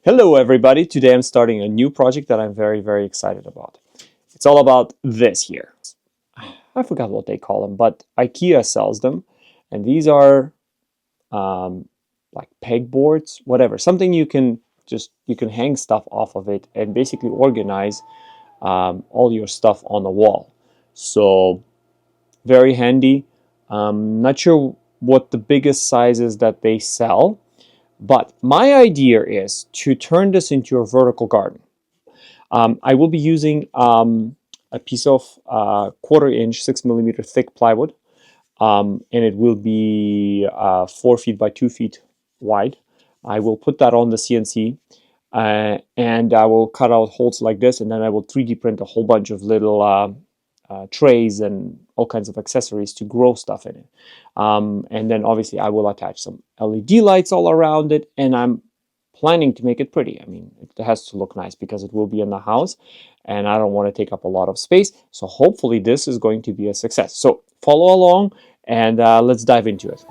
Hello everybody, today I'm starting a new project that I'm very excited about. It's all about this here. I forgot what they call them, but IKEA sells them, and these are like pegboards, whatever, something you can hang stuff off of it and basically organize all your stuff on the wall. So very handy. Not sure what the biggest size is that they sell, but my idea is to turn this into a vertical garden. I will be using a piece of 1/4 inch, 6 millimeter thick plywood, and it will be 4 feet by 2 feet wide. I will put that on the CNC, and I will cut out holes like this, and then I will 3D print a whole bunch of little trays and all kinds of accessories to grow stuff in it. And then obviously I will attach some LED lights all around it, and I'm planning to make it pretty. I mean, it has to look nice because it will be in the house and I don't want to take up a lot of space. So hopefully this is going to be a success. So follow along and let's dive into it.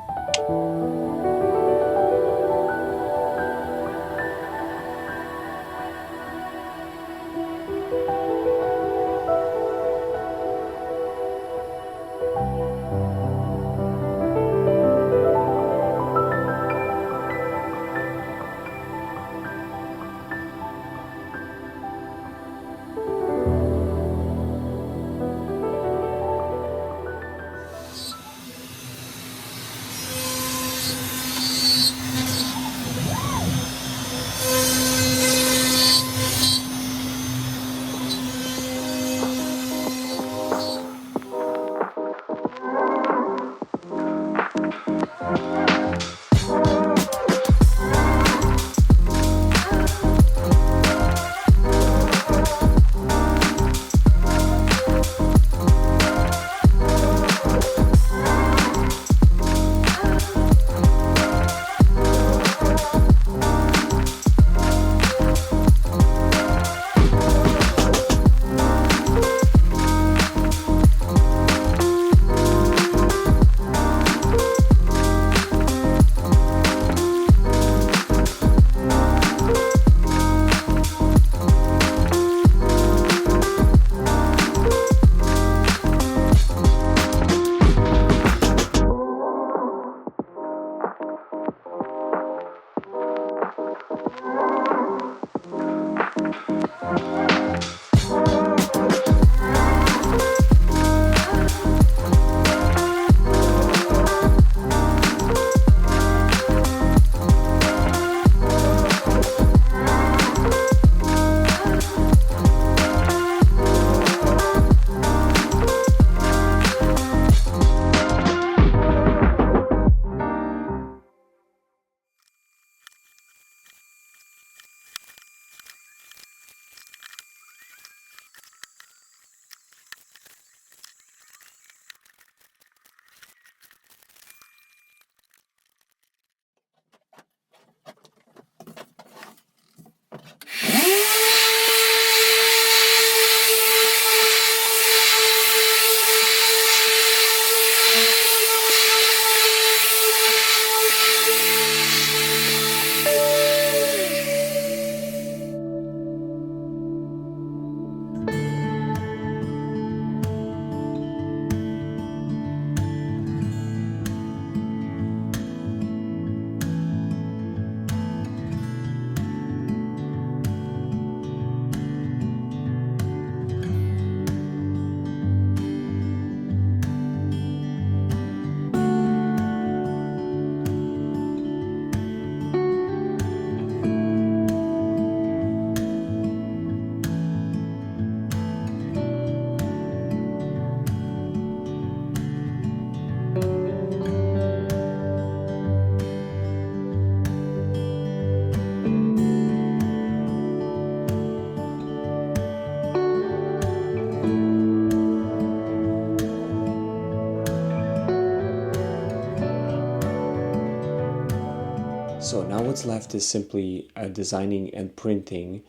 So now what's left is simply designing and printing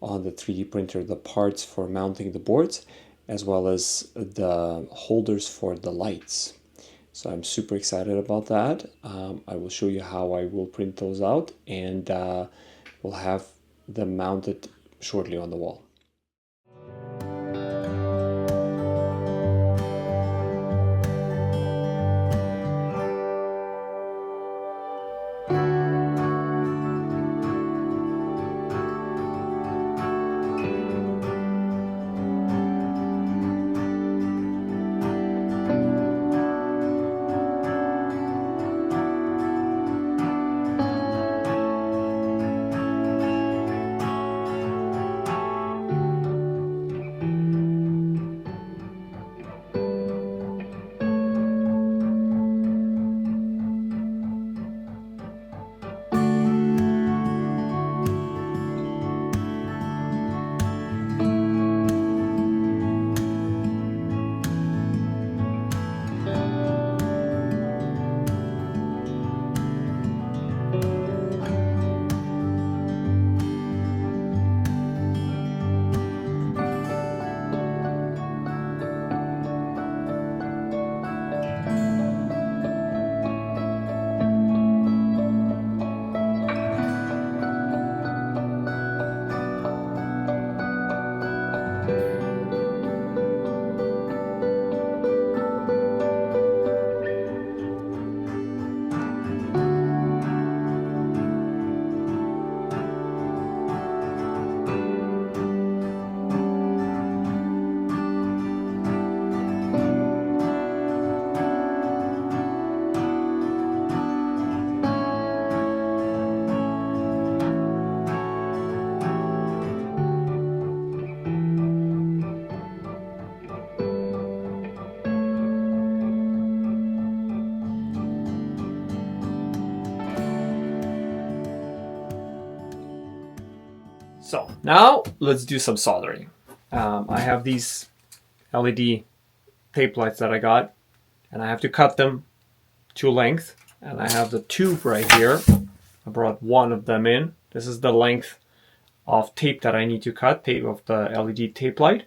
on the 3D printer the parts for mounting the boards, as well as the holders for the lights. So I'm super excited about that. I will show you how I will print those out, and we'll have them mounted shortly on the wall. So now let's do some soldering. I have these LED tape lights that I got, and I have to cut them to length. And I have the tube right here. I brought one of them in. This is the length of tape that I need to cut, tape of the LED tape light.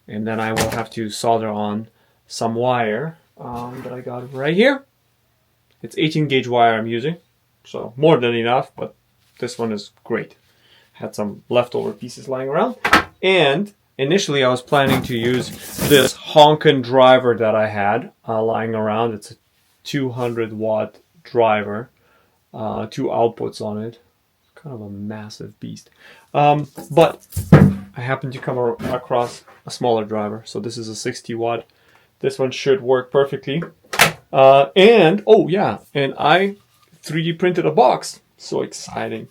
And then I will have to solder on some wire that I got right here. It's 18 gauge wire I'm using, so more than enough, but this one is great. Had some leftover pieces lying around. And initially I was planning to use this honkin' driver that I had lying around. It's a 200 watt driver, 2 outputs on it. Kind of a massive beast. But I happened to come across a smaller driver. So this is a 60 watt. This one should work perfectly. And oh yeah, and I 3D printed a box. So exciting.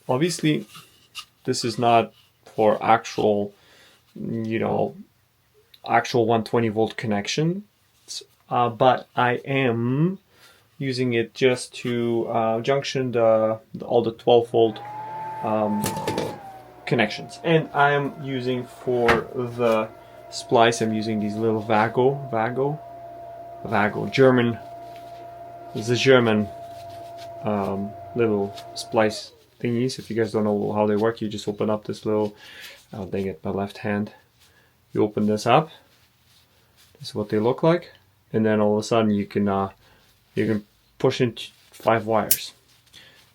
Obviously, this is not for actual, actual 120 volt connection, but I am using it just to junction all the 12 volt connections. And I am using for the splice, I'm using these little Vago, German, the German little splice thingies. If you guys don't know how they work, you just open up this little, oh dang it, my left hand. You open this up. This is what they look like, and then all of a sudden you can push in 5 wires.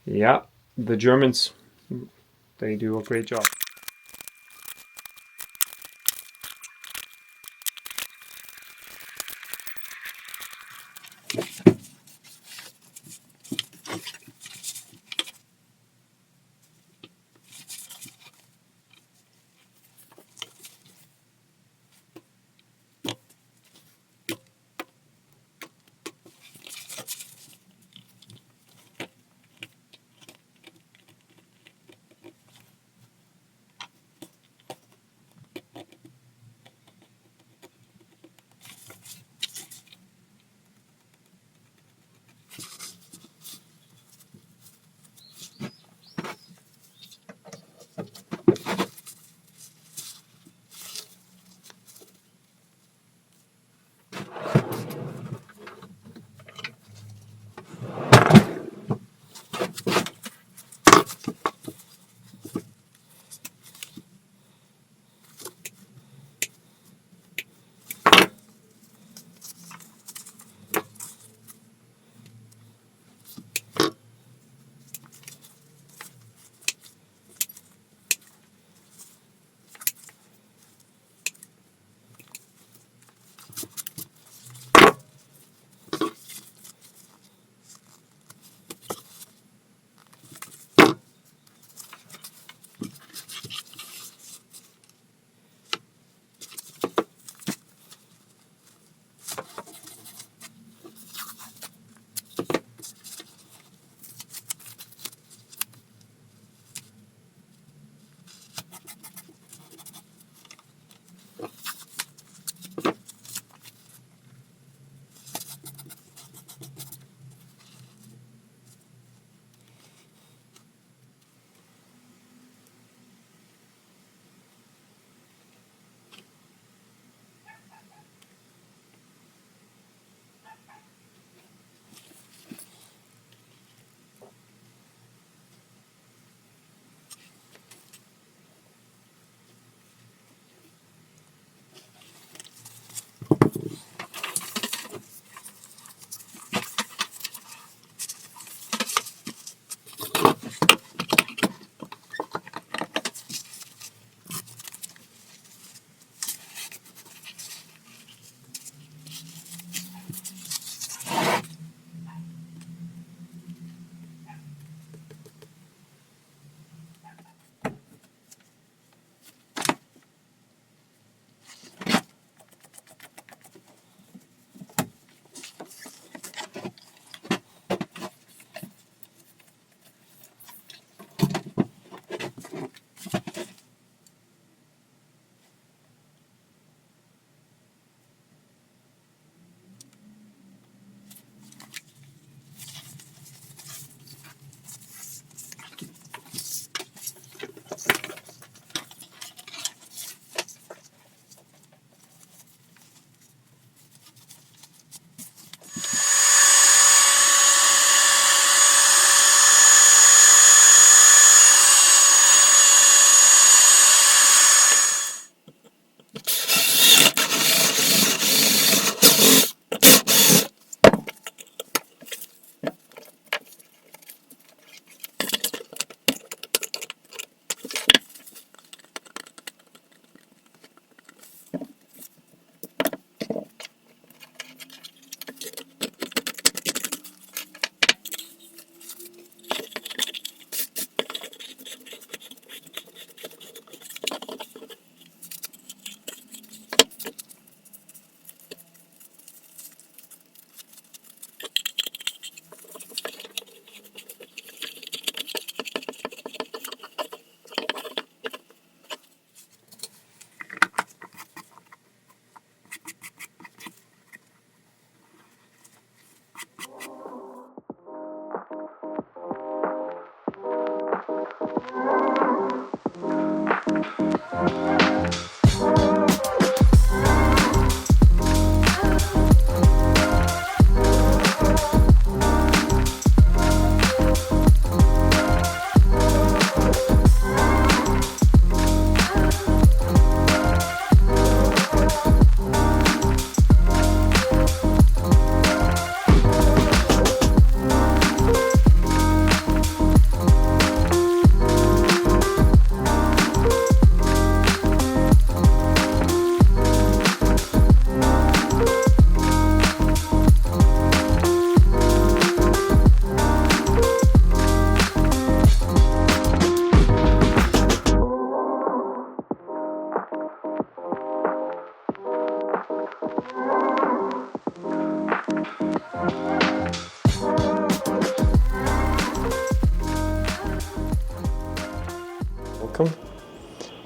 Yeah, the Germans, they do a great job.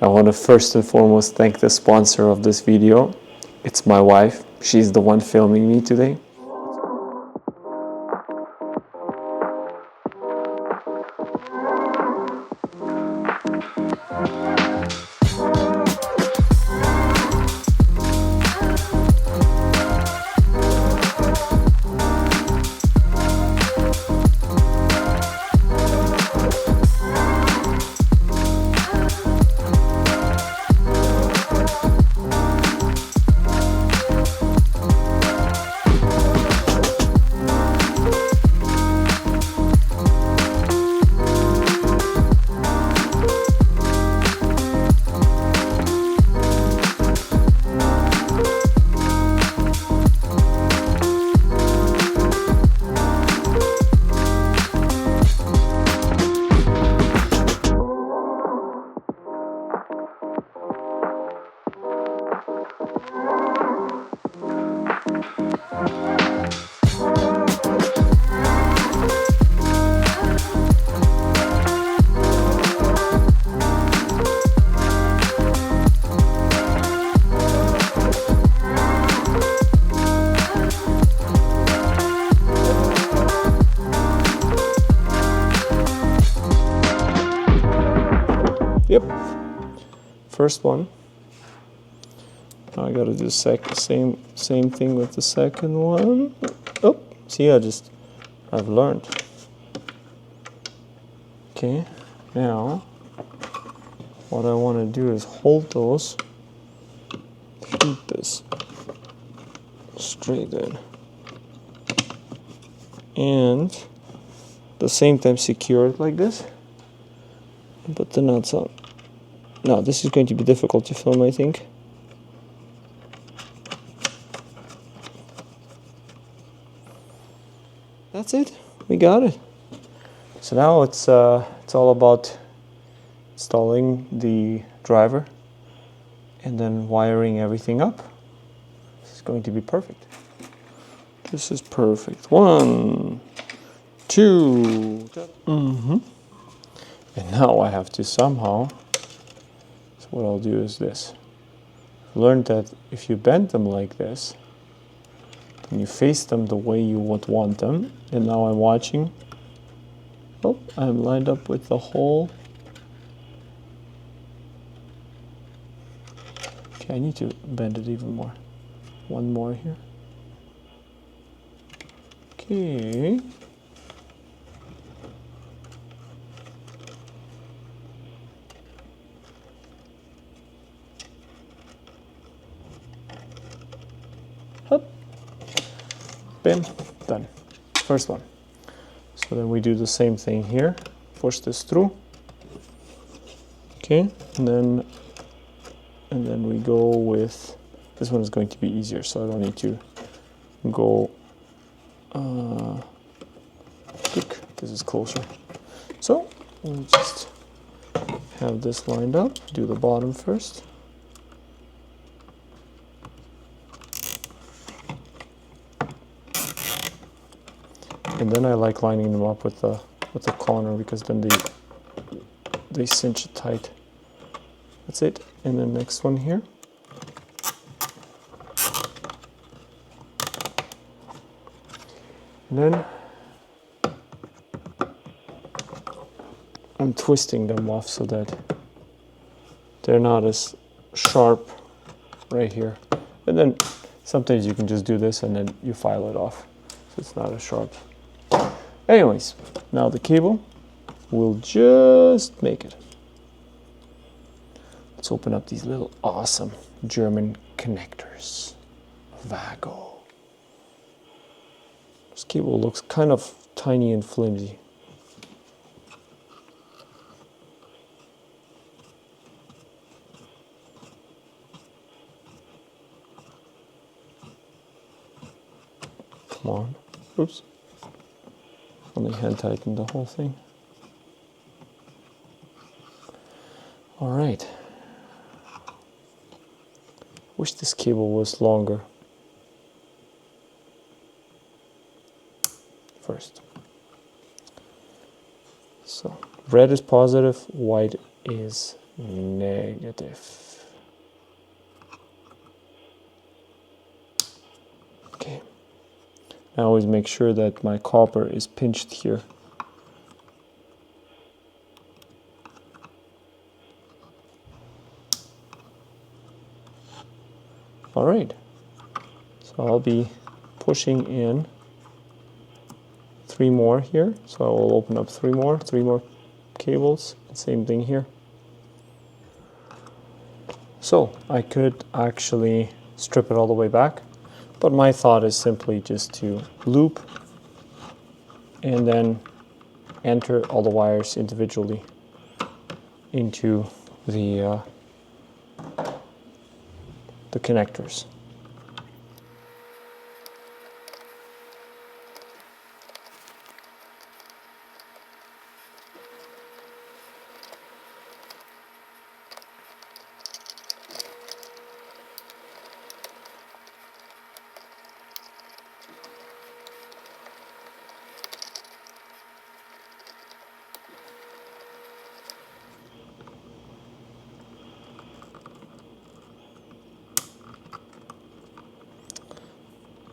I want to first and foremost thank the sponsor of this video. It's my wife. She's the one filming me today. Yep, first one. Now I gotta do same thing with the second one. Oh, see, I've learned. Okay, now what I want to do is hold those, keep this straight in, and at the same time secure it like this. Put the nuts on. Now this is going to be difficult to film, I think. That's it. We got it. So now it's all about installing the driver and then wiring everything up. This is going to be perfect. This is perfect. 1, 2. And now I have to somehow, so what I'll do is this. Learn that if you bend them like this, and you face them the way you would want them, and now I'm watching, oh, I'm lined up with the hole. Okay, I need to bend it even more. One more here. Okay. Up. Bam, done. First one. So then we do the same thing here. Push this through. Okay, and then we go with, this one is going to be easier, so I don't need to go quick. This is closer. So we'll just have this lined up. Do the bottom first. And then I like lining them up with the corner, because then they cinch it tight. That's it. And the next one here. And then I'm twisting them off so that they're not as sharp right here. And then sometimes you can just do this and then you file it off, so it's not as sharp. Anyways, now the cable will just make it. Let's open up these little awesome German connectors. Vago. This cable looks kind of tiny and flimsy. Come on. Oops. Only hand tighten the whole thing. All right. Wish this cable was longer. First. So red is positive, white is negative. Okay. I always make sure that my copper is pinched here. All right. So I'll be pushing in 3 more here. So I will open up 3 more cables. Same thing here. So I could actually strip it all the way back, but my thought is simply just to loop and then enter all the wires individually into the connectors.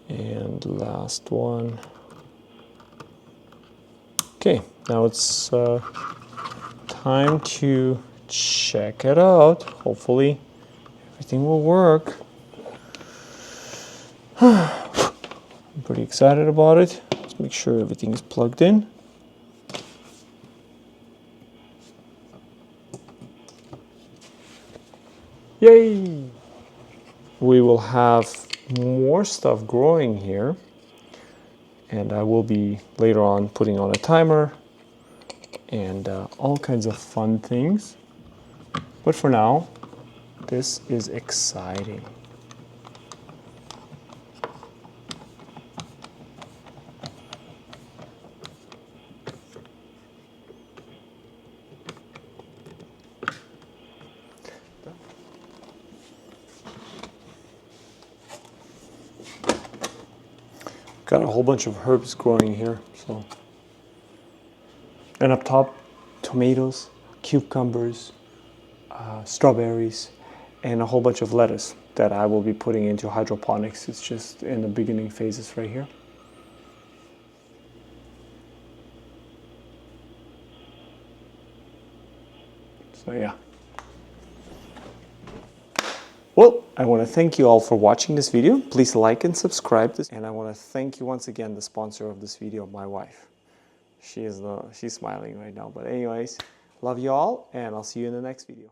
And last one. Okay, now it's time to check it out. Hopefully everything will work. I'm pretty excited about it. Let's make sure everything is plugged in. Yay! We will have more stuff growing here, and I will be later on putting on a timer and all kinds of fun things. But for now, this is exciting. Got a whole bunch of herbs growing here, so. And up top, tomatoes, cucumbers, strawberries, and a whole bunch of lettuce that I will be putting into hydroponics. It's just in the beginning phases right here. So yeah. Well, I want to thank you all for watching this video. Please like and subscribe. And I want to thank you once again, the sponsor of this video, my wife. She's smiling right now. But anyways, love you all, and I'll see you in the next video.